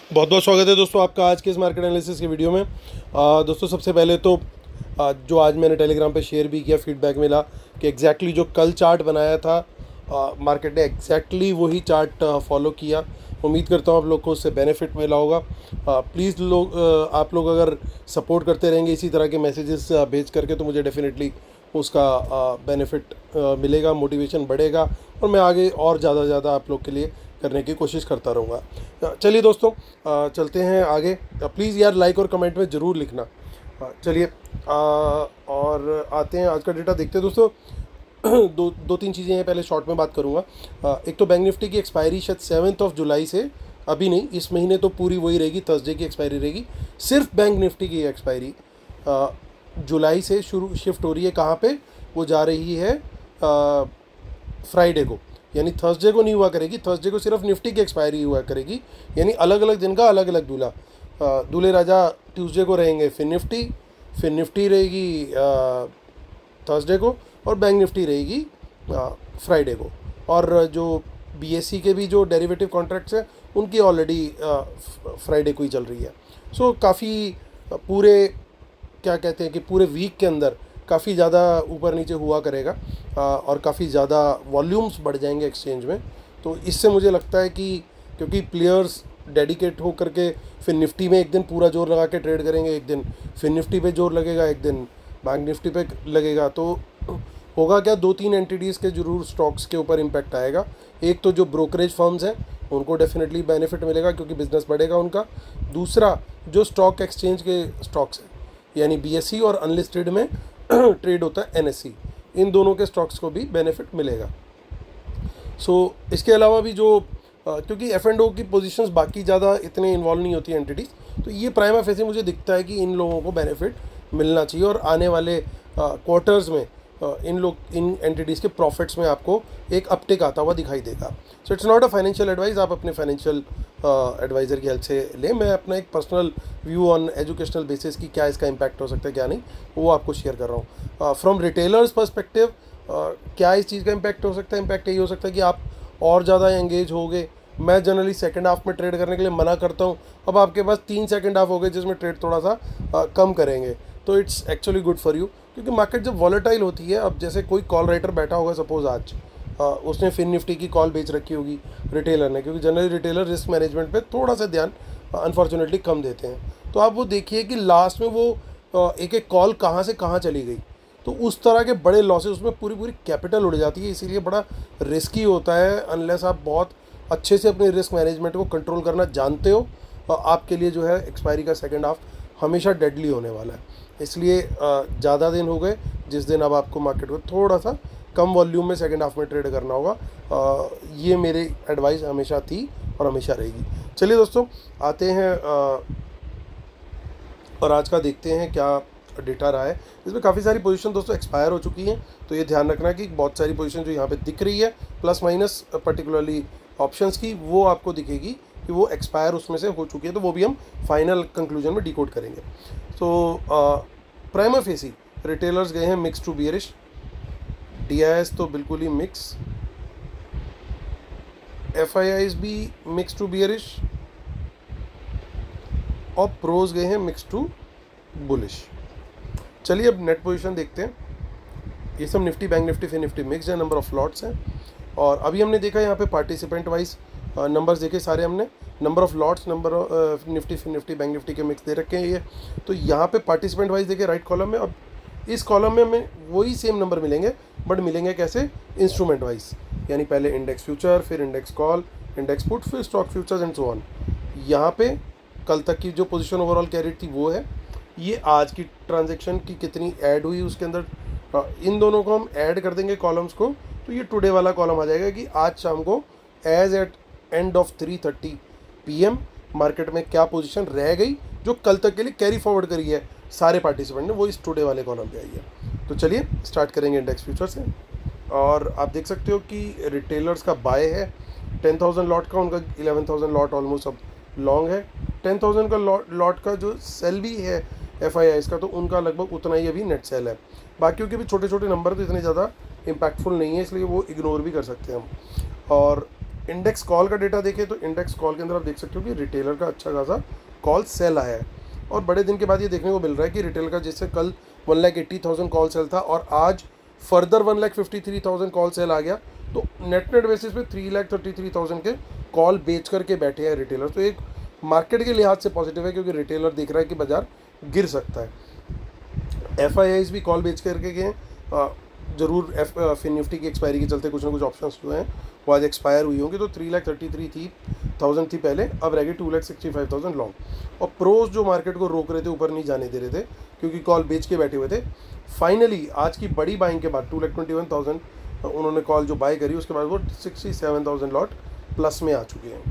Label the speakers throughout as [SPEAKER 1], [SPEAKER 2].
[SPEAKER 1] बहुत बहुत स्वागत है दोस्तों आपका आज के इस मार्केट एनालिसिस के वीडियो में। दोस्तों सबसे पहले तो जो आज मैंने टेलीग्राम पे शेयर भी किया, फीडबैक मिला कि एग्जैक्टली जो कल चार्ट बनाया था मार्केट ने एग्जैक्टली वही चार्ट फॉलो किया। उम्मीद करता हूँ आप लोग को उससे बेनिफिट मिला होगा। प्लीज़ आप लोग अगर सपोर्ट करते रहेंगे इसी तरह के मैसेजेस भेज करके तो मुझे डेफिनेटली उसका बेनिफिट मिलेगा, मोटिवेशन बढ़ेगा और मैं आगे और ज़्यादा आप लोग के लिए करने की कोशिश करता रहूँगा। चलिए दोस्तों चलते हैं आगे। प्लीज़ यार लाइक और कमेंट में ज़रूर लिखना। चलिए और आते हैं आज का डेटा देखते हैं दोस्तों। दो तीन चीज़ें हैं, पहले शॉर्ट में बात करूँगा। एक तो बैंक निफ्टी की एक्सपायरी शायद 7 जुलाई से, अभी नहीं इस महीने तो पूरी वही रहेगी, थर्सडे की एक्सपायरी रहेगी। सिर्फ बैंक निफ्टी की एक्सपायरी जुलाई से शुरू शिफ्ट हो रही है। कहाँ पे वो जा रही है? फ्राइडे को, यानी थर्सडे को नहीं हुआ करेगी। थर्सडे को सिर्फ निफ्टी की एक्सपायरी हुआ करेगी, यानी अलग अलग दिन का अलग अलग दूल्हा। दूल्हे राजा ट्यूसडे को रहेंगे, फिर निफ्टी रहेगी थर्सडे को और बैंक निफ्टी रहेगी फ्राइडे को। और जो बीएससी के भी जो डेरिवेटिव कॉन्ट्रैक्ट्स हैं उनकी ऑलरेडी फ्राइडे को ही चल रही है। सो काफ़ी पूरे क्या कहते हैं कि पूरे वीक के अंदर काफ़ी ज़्यादा ऊपर नीचे हुआ करेगा और काफ़ी ज़्यादा वॉल्यूम्स बढ़ जाएंगे एक्सचेंज में। तो इससे मुझे लगता है कि क्योंकि प्लेयर्स डेडिकेट हो करके फिर निफ्टी में एक दिन पूरा जोर लगा के ट्रेड करेंगे, एक दिन फिर निफ्टी पे जोर लगेगा, एक दिन बैंक निफ्टी पे लगेगा, तो होगा क्या, 2-3 एंटिटीज़ के जरूर स्टॉक्स के ऊपर इम्पैक्ट आएगा। एक तो जो ब्रोकरेज फर्म्स हैं उनको डेफिनेटली बेनिफिट मिलेगा क्योंकि बिजनेस बढ़ेगा उनका। दूसरा जो स्टॉक एक्सचेंज के स्टॉक्स हैं यानी बीएससी और अनलिस्टेड में ट्रेड होता है एनएससी, इन दोनों के स्टॉक्स को भी बेनिफिट मिलेगा। इसके अलावा भी जो क्योंकि एफ एंड ओ की पोजीशंस बाकी ज़्यादा इतने इन्वॉल्व नहीं होती एंटिटीज़, तो ये प्राइमा फेसी मुझे दिखता है कि इन लोगों को बेनिफिट मिलना चाहिए और आने वाले क्वार्टर्स में इन एंटिटीज़ के प्रॉफिट्स में आपको एक अपटेक आता हुआ दिखाई देगा। So it's not a financial advice, आप अपने फाइनेंशियल एडवाइज़र की हेल्प से लें। मैं अपना एक personal view on educational basis की क्या इसका इम्पैक्ट हो सकता है क्या नहीं, वो आपको शेयर कर रहा हूँ। फ्रॉम रिटेलर्स पर्सपेक्टिव क्या इस चीज़ का इम्पैक्ट हो सकता है? इम्पैक्ट यही हो सकता है कि आप और ज़्यादा एंगेज हो गए। मैं जनरली सेकंड हाफ में ट्रेड करने के लिए मना करता हूँ, अब आपके पास 3 सेकंड हाफ हो गए जिसमें ट्रेड थोड़ा सा कम करेंगे, तो it's actually good for you. क्योंकि मार्केट जब वॉलेटाइल होती है, अब जैसे कोई कॉल राइटर बैठा होगा सपोज आज, उसने फिन निफ्टी की कॉल बेच रखी होगी रिटेलर ने, क्योंकि जनरली रिटेलर रिस्क मैनेजमेंट पे थोड़ा सा ध्यान अनफॉर्चुनेटली कम देते हैं। तो आप वो देखिए कि लास्ट में वो एक एक कॉल कहाँ से कहाँ चली गई, तो उस तरह के बड़े लॉसेस, उसमें पूरी कैपिटल उड़ जाती है। इसीलिए बड़ा रिस्की होता है अनलेस आप बहुत अच्छे से अपने रिस्क मैनेजमेंट को कंट्रोल करना जानते हो। आपके लिए जो है एक्सपायरी का सेकंड हाफ हमेशा डेडली होने वाला है। इसलिए ज़्यादा दिन हो गए जिस दिन अब आपको मार्केट को थोड़ा सा कम वॉल्यूम में सेकंड हाफ में ट्रेड करना होगा। ये मेरी एडवाइस हमेशा थी और हमेशा रहेगी। चलिए दोस्तों आते हैं और आज का देखते हैं क्या डेटा रहा है। इसमें काफ़ी सारी पोजीशन दोस्तों एक्सपायर हो चुकी हैं, तो ये ध्यान रखना कि बहुत सारी पोजीशन जो यहाँ पे दिख रही है प्लस माइनस पर्टिकुलरली ऑप्शंस की, वो आपको दिखेगी कि वो एक्सपायर उसमें से हो चुकी है, तो वो भी हम फाइनल कंक्लूजन में डिकोड करेंगे। तो प्राइमा फेसी रिटेलर्स गए हैं मिक्स टू बियरिश, डीआईएस तो बिल्कुल ही मिक्स, एफआईआईज भी मिक्स टू बियरिश और प्रोज गए हैं मिक्स टू बुलिश। चलिए अब नेट पोजीशन देखते हैं। ये सब निफ्टी बैंक निफ्टी फिर निफ्टी मिक्स है, नंबर ऑफ लॉट्स हैं। और अभी हमने देखा यहाँ पे पार्टिसिपेंट वाइज नंबर्स देखे सारे हमने, number of lots, number Nifty फिर निफ्टी बैंक निफ्टी के मिक्स दे रखे हैं ये। तो यहाँ पे पार्टिसिपेंट वाइज देखे राइट कॉलम में। अब इस कॉलम में हमें वही सेम नंबर मिलेंगे, बट मिलेंगे कैसे? इंस्ट्रूमेंट वाइज, यानी पहले इंडेक्स फ्यूचर, फिर इंडेक्स कॉल, इंडेक्स पुट, फिर stock futures and so on. यहाँ पे कल तक की जो पोजीशन ओवरऑल कैरिड थी वो है। ये आज की ट्रांजैक्शन की कितनी ऐड हुई उसके अंदर, इन दोनों को हम ऐड कर देंगे कॉलम्स को, तो ये टुडे वाला कॉलम आ जाएगा कि आज शाम को as at end of 3:30 PM market में क्या पोजीशन रह गई जो कल तक के लिए कैरी फॉरवर्ड करी है सारे पार्टिसिपेंट ने, वो इस टुडे वाले कॉलम पे आई है। तो चलिए स्टार्ट करेंगे इंडेक्स फ्यूचर से। और आप देख सकते हो कि रिटेलर्स का बाय है 10,000 लॉट का, उनका 11,000 लॉट ऑलमोस्ट अब लॉन्ग है। 10,000 का लॉट का जो सेल भी है एफआईआईस का, तो उनका लगभग उतना ही अभी नेट सेल है। बाकियों के भी छोटे छोटे नंबर तो इतने ज़्यादा इम्पैक्टफुल नहीं है, इसलिए वो इग्नोर भी कर सकते हैं हम। और इंडेक्स कॉल का डेटा देखें तो इंडेक्स कॉल के अंदर आप देख सकते हो कि रिटेलर का अच्छा खासा कॉल सेल आया है, और बड़े दिन के बाद ये देखने को मिल रहा है कि रिटेलर का जैसे कल 1,80,000 कॉल सेल था और आज फर्दर 1,53,000 कॉल सेल आ गया, तो नेट बेसिस पे 3,33,000 के कॉल बेच करके बैठे हैं रिटेलर। तो एक मार्केट के लिहाज से पॉजिटिव है, क्योंकि रिटेलर देख रहा है कि बाजार गिर सकता है। FIIs भी कॉल बेच करके गए, जरूर फिन निफ्टी की एक्सपायरी के चलते कुछ ना कुछ ऑप्शंस जो हैं वो आज एक्सपायर हुई होंगी। तो 3,33,000 थी पहले, अब रह गई 2,65,000 लॉन्ग। और प्रोज जो मार्केट को रोक रहे थे, ऊपर नहीं जाने दे रहे थे क्योंकि कॉल बेच के बैठे हुए थे, फाइनली आज की बड़ी बाइंग के बाद 2,21,000 उन्होंने कॉल जो बाय करी, उसके बाद वो 67,000 लॉट प्लस में आ चुके हैं।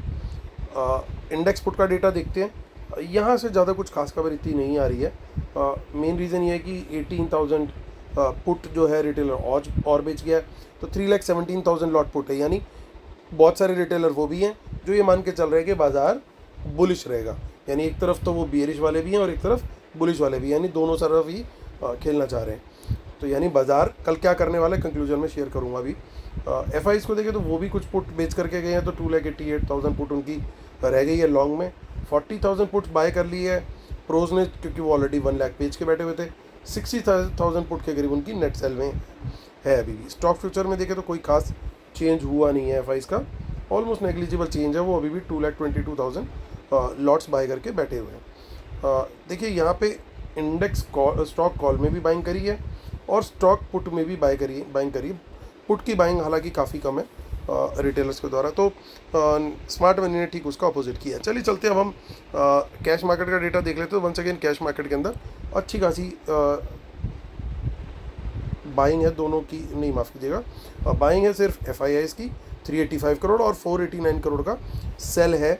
[SPEAKER 1] इंडेक्स पुट का डेटा देखते हैं, यहाँ से ज़्यादा कुछ खास खबर इतनी नहीं आ रही है। मेन रीज़न ये है कि 18,000 पुट जो है रिटेलर और बेच गया है, तो 3,17,000 लॉट पुट है, यानी बहुत सारे रिटेलर वो भी हैं जो ये मान के चल रहे हैं कि बाज़ार बुलिश रहेगा। यानी एक तरफ तो वो बियरिश वाले भी हैं और एक तरफ बुलिश वाले भी, यानी दोनों तरफ ही खेलना चाह रहे हैं। तो यानी बाज़ार कल क्या करने वाला है कंक्लूजन में शेयर करूँगा अभी। FIs को देखें तो वो भी कुछ पुट बेच करके गए हैं, तो 2,88,000 पुट उनकी रह गई है लॉन्ग में। 40,000 पुट बाय कर ली है प्रोज ने, क्योंकि वो ऑलरेडी 1 लाख बेच के बैठे हुए थे। 60,000 पुट के करीब उनकी नेट सेल में है अभी भी। स्टॉक फ्यूचर में देखें तो कोई खास चेंज हुआ नहीं है FIs का, ऑलमोस्ट नेग्लिजिबल चेंज है, वो अभी भी 2,22,000 लॉट्स बाय करके बैठे हुए हैं। देखिए यहाँ पे इंडेक्स स्टॉक कॉल में भी बाइंग करी है और स्टॉक पुट में भी बाइंग करी है। पुट की बाइंग हालांकि काफ़ी कम है रिटेलर्स के द्वारा, तो स्मार्ट मनी ने ठीक उसका अपोजिट किया। चलिए चलते हैं अब हम कैश मार्केट का डेटा देख लेते हैं। वंस अगेन कैश मार्केट के अंदर अच्छी खासी बाइंग है दोनों की, नहीं माफ़ कीजिएगा, बाइंग है सिर्फ FIIs की 385 करोड़ और 489 करोड़ का सेल है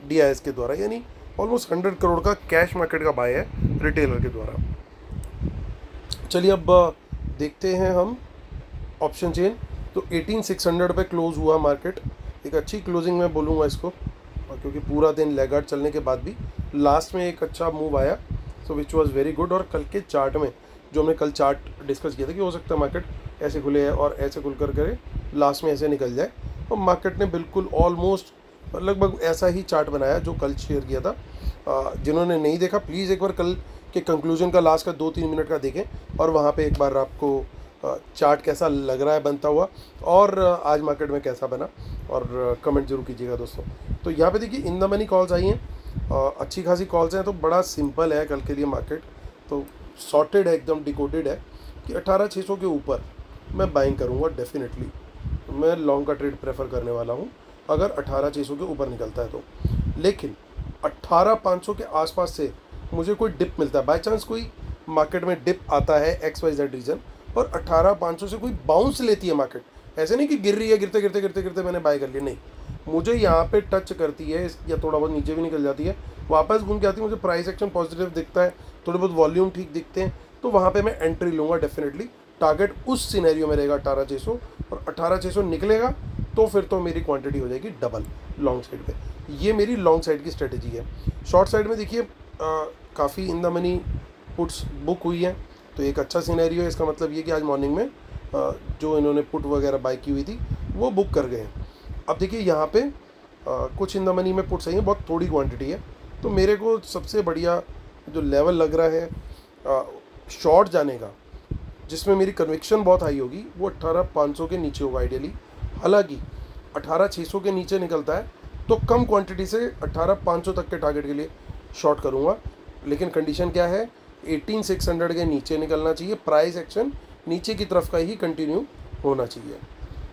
[SPEAKER 1] DIs के द्वारा, यानी ऑलमोस्ट 100 करोड़ का कैश मार्केट का बाय है रिटेलर के द्वारा। चलिए अब देखते हैं हम ऑप्शन चेन। तो 18,600 पे क्लोज हुआ मार्केट, एक अच्छी क्लोजिंग मैं बोलूँगा इसको, क्योंकि पूरा दिन लैगार्ड चलने के बाद भी लास्ट में एक अच्छा मूव आया, सो विच वाज वेरी गुड। और कल के चार्ट में जो हमने कल चार्ट डिस्कस किया था कि हो सकता है मार्केट ऐसे खुले है और ऐसे खुल कर करे लास्ट में ऐसे निकल जाए, और मार्केट ने बिल्कुल ऑलमोस्ट लगभग ऐसा ही चार्ट बनाया जो कल शेयर किया था। जिन्होंने नहीं देखा प्लीज़ एक बार कल के कंक्लूजन का लास्ट का 2-3 मिनट का देखें, और वहाँ पे एक बार आपको चार्ट कैसा लग रहा है बनता हुआ, और आज मार्केट में कैसा बना, और कमेंट जरूर कीजिएगा दोस्तों। तो यहाँ पे देखिए इन द मनी कॉल्स आई हैं, अच्छी खासी कॉल्स हैं, तो बड़ा सिंपल है कल के लिए मार्केट, तो सॉर्टेड है, एकदम डिकोडेड है कि 18,600 के ऊपर मैं बाइंग करूँगा डेफिनेटली। मैं लॉन्ग का ट्रेड प्रेफर करने वाला हूँ अगर 18,600 के ऊपर निकलता है तो। लेकिन 18,500 के आसपास से मुझे कोई डिप मिलता है, बाय चांस कोई मार्केट में डिप आता है XYZ रीज़न, और 18,500 से कोई बाउंस लेती है मार्केट, ऐसे नहीं कि गिर रही है, गिरते गिरते गिरते गिरते मैंने बाय कर लिया, नहीं, मुझे यहाँ पे टच करती है या थोड़ा बहुत नीचे भी निकल जाती है, वापस घूम के आती है, मुझे प्राइस एक्शन पॉजिटिव दिखता है, थोड़े बहुत वॉल्यूम ठीक दिखते हैं, तो वहाँ पे मैं एंट्री लूँगा डेफिनेटली। टारगेट उस सिनेरियो में रहेगा 18,600, और 18,600 निकलेगा तो फिर तो मेरी क्वांटिटी हो जाएगी डबल लॉन्ग साइड पे। ये मेरी लॉन्ग साइड की स्ट्रेटेजी है। शॉर्ट साइड में देखिए काफ़ी in the money puts book हुई है, तो एक अच्छा सिनेरियो है। इसका मतलब ये कि आज मॉर्निंग में जो इन्होंने पुट वगैरह बाय की हुई थी वो बुक कर गए हैं। अब देखिए यहाँ पे कुछ इन द मनी में पुट्स आई हैं, बहुत थोड़ी क्वांटिटी है, तो मेरे को सबसे बढ़िया जो लेवल लग रहा है शॉर्ट जाने का, जिसमें मेरी कन्विक्शन बहुत हाई होगी, वो 18,500 के नीचे होगा आइडियली। हालांकि 18,600 के नीचे निकलता है तो कम क्वांटिटी से 18,500 तक के टारगेट के लिए शॉर्ट करूँगा, लेकिन कंडीशन क्या है, 18,600 के नीचे निकलना चाहिए, प्राइस एक्शन नीचे की तरफ का ही कंटिन्यू होना चाहिए।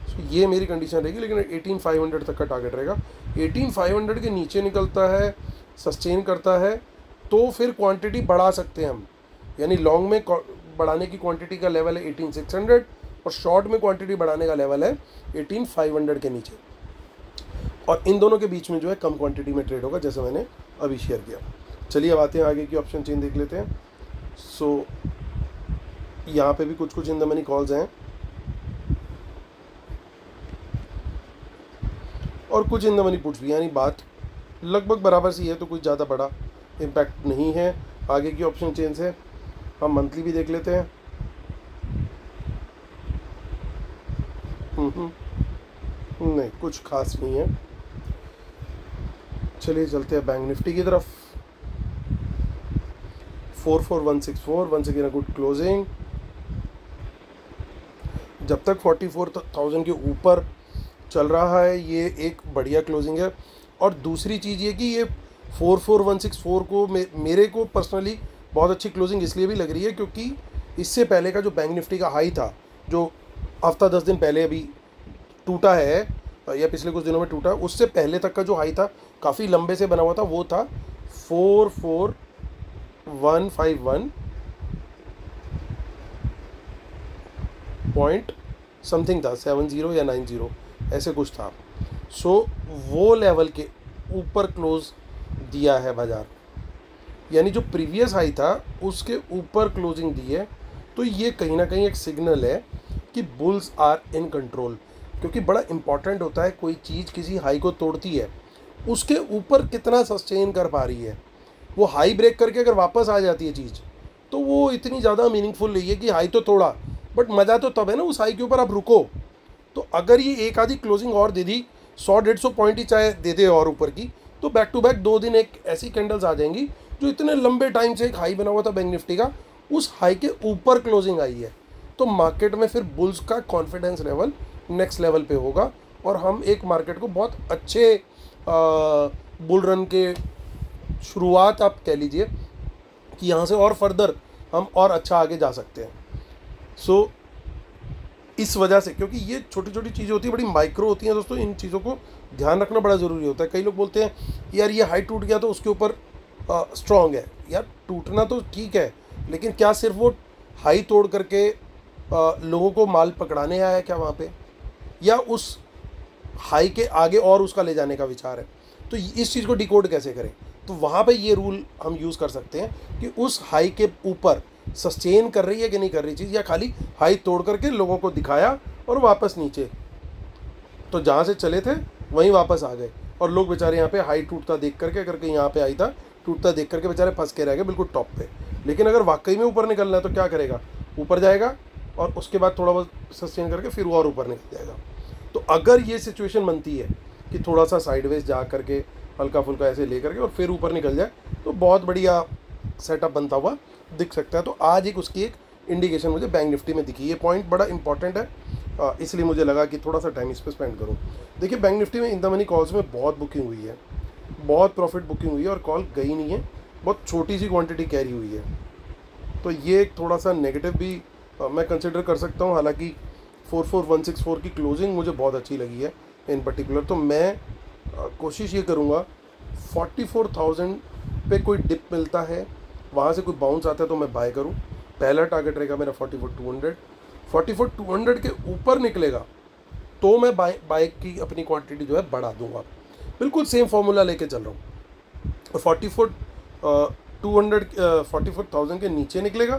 [SPEAKER 1] तो ये मेरी कंडीशन रहेगी, लेकिन 18,500 तक का टारगेट रहेगा। 18,500 के नीचे निकलता है, सस्टेन करता है, तो फिर क्वांटिटी बढ़ा सकते हैं हम, यानी लॉन्ग में बढ़ाने की क्वांटिटी का लेवल है 18,600 और शॉर्ट में क्वांटिटी बढ़ाने का लेवल है 18,500 के नीचे, और इन दोनों के बीच में जो है कम क्वांटिटी में ट्रेड होगा, जैसे मैंने अभी शेयर किया। चलिए अब आते हैं आगे की ऑप्शन चेन देख लेते हैं। सो यहाँ पे भी कुछ इन द मनी कॉल्स हैं और कुछ इन द मनी पुट्स भी, यानी बात लगभग बराबर सी है, तो कुछ ज़्यादा बड़ा इम्पैक्ट नहीं है आगे की ऑप्शन चेन से। हम मंथली भी देख लेते हैं। नहीं, कुछ खास नहीं है। चलिए चलते हैं बैंक निफ्टी की तरफ। 44164 once again a good closing. जब तक 44,000 के ऊपर चल रहा है ये एक बढ़िया क्लोजिंग है। और दूसरी चीज़ ये कि ये 44164 को मेरे को पर्सनली बहुत अच्छी क्लोजिंग इसलिए भी लग रही है क्योंकि इससे पहले का जो बैंक निफ्टी का हाई था, जो हफ्ता 10 दिन पहले अभी टूटा है या पिछले कुछ दिनों में टूटा, उससे पहले तक का जो हाई था काफ़ी लंबे से बना हुआ था, वो था 44151 पॉइंट समथिंग था, 70 या 90 ऐसे कुछ था। सो वो लेवल के ऊपर क्लोज दिया है बाजार, यानी जो प्रीवियस हाई था उसके ऊपर क्लोजिंग दी है। तो ये कहीं ना कहीं एक सिग्नल है कि बुल्स आर इन कंट्रोल, क्योंकि बड़ा इंपॉर्टेंट होता है कोई चीज़ किसी हाई को तोड़ती है उसके ऊपर कितना सस्टेन कर पा रही है। वो हाई ब्रेक करके अगर वापस आ जाती है चीज़ तो वो इतनी ज़्यादा मीनिंगफुल नहीं है कि हाई तो तोड़ा, बट मज़ा तो तब है ना उस हाई के ऊपर आप रुको। तो अगर ये एक आधी क्लोजिंग और दे दी, 100-150 पॉइंट ही चाहे दे दे और ऊपर की, तो बैक टू बैक 2 दिन एक ऐसी कैंडल्स आ जाएंगी जो इतने लंबे टाइम से एक हाई बना हुआ था बैंक निफ्टी का, उस हाई के ऊपर क्लोजिंग आई है। तो मार्केट में फिर बुल्स का कॉन्फिडेंस लेवल नेक्स्ट लेवल पे होगा और हम एक मार्केट को बहुत अच्छे बुल रन के शुरुआत आप कह लीजिए कि यहाँ से और फर्दर हम और अच्छा आगे जा सकते हैं। सो इस वजह से, क्योंकि ये छोटी छोटी चीज़ें होती हैं, बड़ी माइक्रो होती हैं दोस्तों, इन चीज़ों को ध्यान रखना बड़ा ज़रूरी होता है। कई लोग बोलते हैं यार ये हाई टूट गया तो उसके ऊपर स्ट्रॉन्ग है। यार टूटना तो ठीक है, लेकिन क्या सिर्फ वो हाई तोड़ करके लोगों को माल पकड़ाने आया है क्या वहाँ पे, या उस हाई के आगे और उसका ले जाने का विचार है? तो इस चीज़ को डिकोड कैसे करें? तो वहाँ पे ये रूल हम यूज़ कर सकते हैं कि उस हाई के ऊपर सस्टेन कर रही है कि नहीं कर रही चीज़, या खाली हाई तोड़ करके लोगों को दिखाया और वापस नीचे, तो जहाँ से चले थे वहीं वापस आ गए और लोग बेचारे यहाँ पे हाई टूटता देख करके, अगर कहीं यहाँ पे आई था टूटता देख करके बेचारे फंस के रह गए बिल्कुल टॉप पे। लेकिन अगर वाकई में ऊपर निकलना है तो क्या करेगा? ऊपर जाएगा और उसके बाद थोड़ा बहुत सस्टेन करके फिर वो और ऊपर निकल जाएगा। तो अगर ये सिचुएशन बनती है कि थोड़ा सा साइडवेज जा करके हल्का फुल्का ऐसे ले करके और फिर ऊपर निकल जाए, तो बहुत बढ़िया सेटअप बनता हुआ दिख सकता है। तो आज एक उसकी एक इंडिकेशन मुझे बैंक निफ्टी में दिखी। ये पॉइंट बड़ा इंपॉर्टेंट है, इसलिए मुझे लगा कि थोड़ा सा टाइम इस पर स्पेंड करूँ। देखिए बैंक निफ्टी में इन द मनी कॉल्स में बहुत बुकिंग हुई है, बहुत प्रॉफिट बुकिंग हुई है और कॉल गई नहीं है, बहुत छोटी सी क्वांटिटी कैरी हुई है। तो ये एक थोड़ा सा नेगेटिव भी मैं कंसिडर कर सकता हूँ। हालांकि 44164 की क्लोजिंग मुझे बहुत अच्छी लगी है इन पर्टिकुलर। तो मैं कोशिश ये करूँगा 44,000 पे कोई डिप मिलता है, वहाँ से कोई बाउंस आता है तो मैं बाय करूँ। पहला टारगेट रहेगा मेरा 44,200। 44,200 के ऊपर निकलेगा तो मैं बाय की अपनी क्वांटिटी जो है बढ़ा दूंगा। बिल्कुल सेम फॉर्मूला लेके चल रहा हूँ। और 44,000 के नीचे निकलेगा,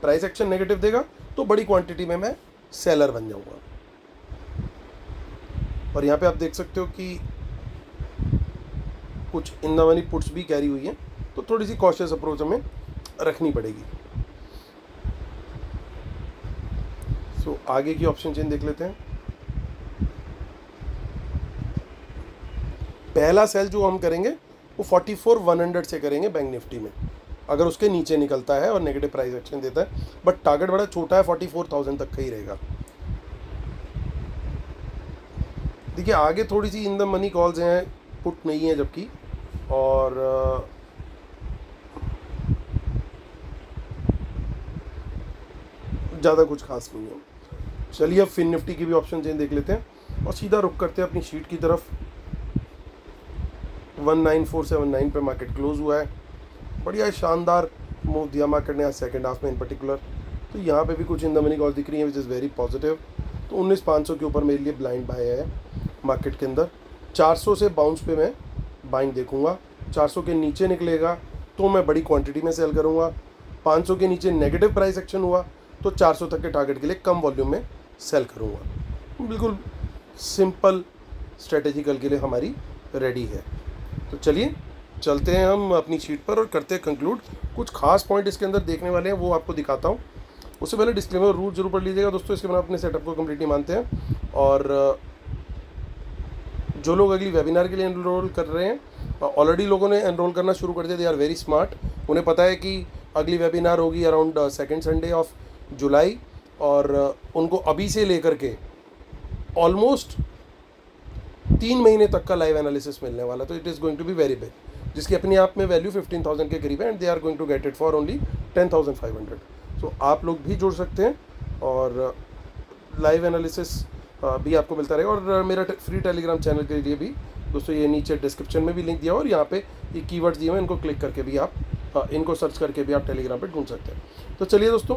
[SPEAKER 1] प्राइस एक्शन नेगेटिव देगा, तो बड़ी क्वांटिटी में मैं सेलर बन जाऊंगा। और यहाँ पे आप देख सकते हो कि कुछ इन द मनी पुट्स भी कैरी हुई है, तो थोड़ी सी कॉशियस अप्रोच हमें रखनी पड़ेगी। सो आगे की ऑप्शन चेन देख लेते हैं। पहला सेल जो हम करेंगे वो 44,100 से करेंगे बैंक निफ्टी में, अगर उसके नीचे निकलता है और नेगेटिव प्राइस एक्शन देता है। बट टारगेट बड़ा छोटा है, 44,000 तक का ही रहेगा। देखिए आगे थोड़ी सी इन द मनी कॉल्स हैं, पुट नहीं है जबकि, और ज़्यादा कुछ खास नहीं है। चलिए अब फिन निफ्टी की भी ऑप्शन चेन देख लेते हैं और सीधा रुक करते हैं अपनी शीट की तरफ। 19479 पे मार्केट क्लोज हुआ है। बढ़िया शानदार मूव दिया मार्केट ने आज सेकंड हाफ में इन पर्टिकुलर। तो यहाँ पे भी कुछ इन द मनी कॉल दिख रही है विच इज़ वेरी पॉजिटिव। तो 19,500 के ऊपर मेरे लिए ब्लाइंड बाय है मार्केट के अंदर। 400 से बाउंस पे मैं बाइंग देखूंगा। 400 के नीचे निकलेगा तो मैं बड़ी क्वांटिटी में सेल करूंगा। 500 के नीचे नेगेटिव प्राइस एक्शन हुआ तो 400 तक के टारगेट के लिए कम वॉल्यूम में सेल करूंगा। बिल्कुल सिंपल स्ट्रेटेजिकल के लिए हमारी रेडी है। तो चलिए चलते हैं हम अपनी शीट पर और करते हैं कंक्लूड। कुछ खास पॉइंट इसके अंदर देखने वाले हैं, वो आपको दिखाता हूँ। उससे पहले डिस्क्लेमर रूल जरूर पढ़ लीजिएगा दोस्तों, इसके बिना अपने सेटअप को कम्प्लीटली मानते हैं। और जो लोग अगली वेबिनार के लिए एनरोल कर रहे हैं, ऑलरेडी लोगों ने एनरोल करना शुरू कर दिया, दे आर वेरी स्मार्ट। उन्हें पता है कि अगली वेबिनार होगी around second Sunday of July, और उनको अभी से लेकर के ऑलमोस्ट 3 महीने तक का लाइव एनालिसिस मिलने वाला। तो it is going to be very big, जिसकी अपने आप में वैल्यू 15,000 के करीब है, and they are going to get it for only 10,500। So आप लोग भी जुड़ सकते हैं और लाइव एनालिसिस भी आपको मिलता रहेगा। और मेरा फ्री टेलीग्राम चैनल के लिए भी दोस्तों ये नीचे डिस्क्रिप्शन में भी लिंक दिया, और यहाँ पे ये कीवर्ड्स दिए हुए हैं, इनको क्लिक करके भी आप इनको सर्च करके भी आप टेलीग्राम पे ढूंढ सकते हैं। तो चलिए दोस्तों,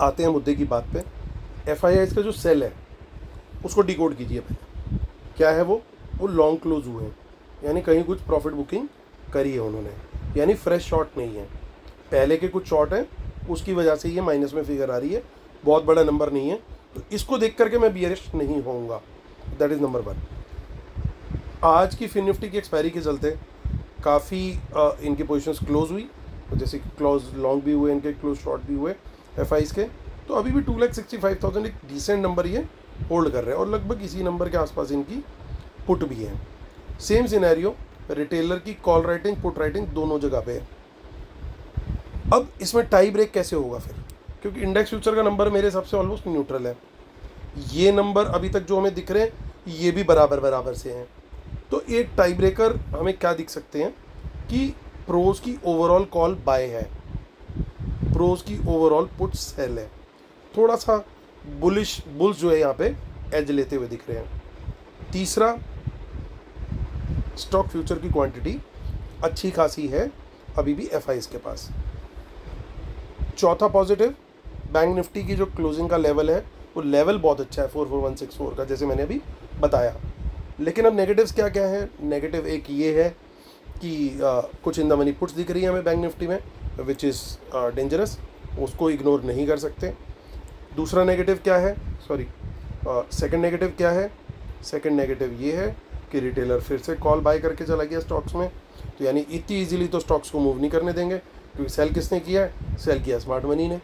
[SPEAKER 1] आते हैं मुद्दे की बात पे। FIIs का जो सेल है उसको डिकोड कीजिए पहले। क्या है वो लॉन्ग क्लोज हुए हैं, यानी कहीं कुछ प्रॉफिट बुकिंग करी है उन्होंने, यानी फ्रेश शॉर्ट नहीं है, पहले के कुछ शॉर्ट हैं उसकी वजह से ये माइनस में फिगर आ रही है, बहुत बड़ा नंबर नहीं है। तो इसको देख करके मैं बियरिश नहीं होऊंगा, दैट इज़ नंबर 1। आज की फिन निफ्टी की एक्सपायरी के चलते काफ़ी इनकी पोजीशंस क्लोज हुई, तो जैसे क्लोज लॉन्ग भी हुए इनके, क्लोज शॉर्ट भी हुए FIs के। तो अभी भी 2,65,000 एक डिसेंट नंबर ये होल्ड कर रहे हैं, और लगभग इसी नंबर के आसपास इनकी पुट भी है। सेम सिनेरियो रिटेलर की कॉल राइटिंग पुट राइटिंग दोनों जगह पे है। अब इसमें टाई ब्रेक कैसे होगा फिर, क्योंकि इंडेक्स फ्यूचर का नंबर मेरे हिसाब से ऑलमोस्ट न्यूट्रल है। ये नंबर अभी तक जो हमें दिख रहे हैं ये भी बराबर से हैं। तो एक टाई ब्रेकर हमें क्या दिख सकते हैं कि प्रोज की ओवरऑल कॉल बाय है, प्रोज की ओवरऑल पुट सेल है, थोड़ा सा बुलिश बुल्स जो है यहाँ पे एज लेते हुए दिख रहे हैं। तीसरा, स्टॉक फ्यूचर की क्वांटिटी अच्छी खासी है अभी भी FIs के पास। चौथा पॉजिटिव, बैंक निफ्टी की जो क्लोजिंग का लेवल है वो लेवल बहुत अच्छा है 44164 का, जैसे मैंने अभी बताया। लेकिन अब नेगेटिव्स क्या क्या है? नेगेटिव एक ये है कि कुछ इन द मनी पुट्स दिख रही है हमें बैंक निफ्टी में, विच इज़ डेंजरस, उसको इग्नोर नहीं कर सकते। दूसरा नेगेटिव क्या है, सेकंड नेगेटिव क्या है? सेकंड नेगेटिव ये है कि रिटेलर फिर से कॉल बाय करके चला गया स्टॉक्स में, तो यानी इतनी इजीली तो स्टॉक्स को मूव नहीं करने देंगे, क्योंकि सेल किसने किया है? सेल किया स्मार्ट मनी ने।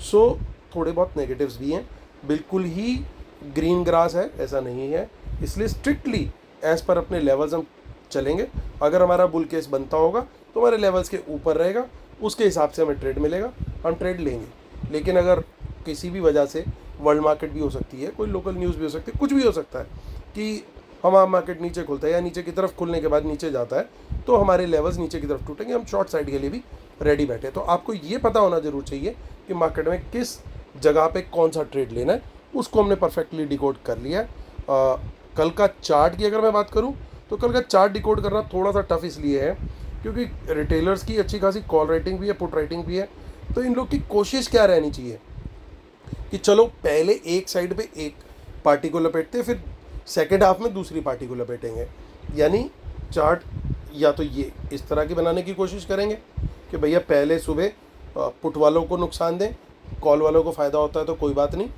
[SPEAKER 1] सो थोड़े बहुत नेगेटिव्स भी हैं, बिल्कुल ही ग्रीन ग्रास है ऐसा नहीं है, इसलिए स्ट्रिक्टली एज पर अपने लेवल्स हम चलेंगे। अगर हमारा बुल केस बनता होगा तो हमारे लेवल्स के ऊपर रहेगा, उसके हिसाब से हमें ट्रेड मिलेगा, हम ट्रेड लेंगे। लेकिन अगर किसी भी वजह से, वर्ल्ड मार्केट भी हो सकती है, कोई लोकल न्यूज़ भी हो सकती है, कुछ भी हो सकता है कि हमारा मार्केट नीचे खुलता है या नीचे की तरफ खुलने के बाद नीचे जाता है, तो हमारे लेवल्स नीचे की तरफ टूटेंगे, हम शॉर्ट साइड के लिए भी रेडी बैठे। तो आपको ये पता होना जरूर चाहिए कि मार्केट में किस जगह पे कौन सा ट्रेड लेना है, उसको हमने परफेक्टली डिकोड कर लिया है। कल का चार्ट की अगर मैं बात करूं तो कल का चार्ट डिकोड करना थोड़ा सा टफ इसलिए है क्योंकि रिटेलर्स की अच्छी खासी कॉल राइटिंग भी है, पुट राइटिंग भी है। तो इन लोग की कोशिश क्या रहनी चाहिए कि चलो पहले एक साइड पे एक पार्टी को लपेटते, फिर सेकेंड हाफ में दूसरी पार्टी को लपेटेंगे। यानी चार्ट या तो ये इस तरह की बनाने की कोशिश करेंगे कि भैया पहले सुबह पुट वालों को नुकसान दें, कॉल वालों को फ़ायदा होता है तो कोई बात नहीं,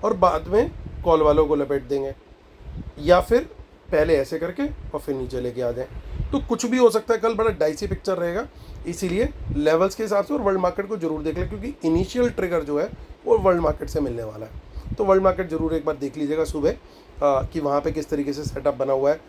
[SPEAKER 1] और बाद में कॉल वालों को लपेट देंगे, या फिर पहले ऐसे करके और फिर नीचे लेके आ जाएं। तो कुछ भी हो सकता है, कल बड़ा डाइसी पिक्चर रहेगा, इसीलिए लेवल्स के हिसाब से और वर्ल्ड मार्केट को जरूर देख लें, क्योंकि इनिशियल ट्रिगर जो है वो वर्ल्ड मार्केट से मिलने वाला है। तो वर्ल्ड मार्केट जरूर एक बार देख लीजिएगा सुबह कि वहाँ पे किस तरीके से सेटअप बना हुआ है,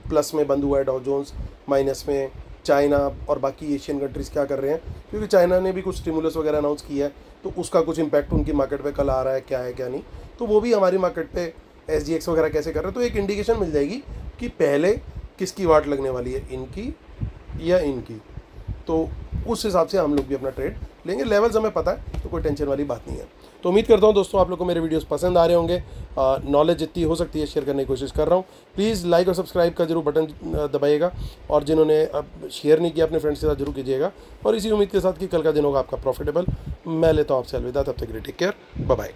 [SPEAKER 1] प्लस में बंद हुआ है डाउ जोन्स, माइनस में चाइना और बाकी एशियन कंट्रीज़ क्या कर रहे हैं, क्योंकि चाइना ने भी कुछ स्टिमुलस वगैरह अनाउंस किया है, तो उसका कुछ इम्पैक्ट उनकी मार्केट पे कल आ रहा है क्या नहीं, तो वो भी हमारी मार्केट पे SGX वगैरह कैसे कर रहे हैं, तो एक इंडिकेशन मिल जाएगी कि पहले किसकी वाट लगने वाली है, इनकी या इनकी। तो उस हिसाब से हम लोग भी अपना ट्रेड लेंगे, लेवल्स हमें पता है, तो कोई टेंशन वाली बात नहीं है। तो उम्मीद करता हूँ दोस्तों आप लोग को मेरे वीडियोस पसंद आ रहे होंगे, नॉलेज जितनी हो सकती है शेयर करने की कोशिश कर रहा हूँ। प्लीज़ लाइक और सब्सक्राइब का जरूर बटन दबाइएगा, और जिन्होंने अब शेयर नहीं किया अपने फ्रेंड्स के साथ जरूर कीजिएगा, और इसी उम्मीद के साथ कि कल का दिन होगा आपका प्रॉफिटेबल। मैं लेता हूँ आपसे अलविदा, तब तक के लिए टेक केयर, बाय बाय।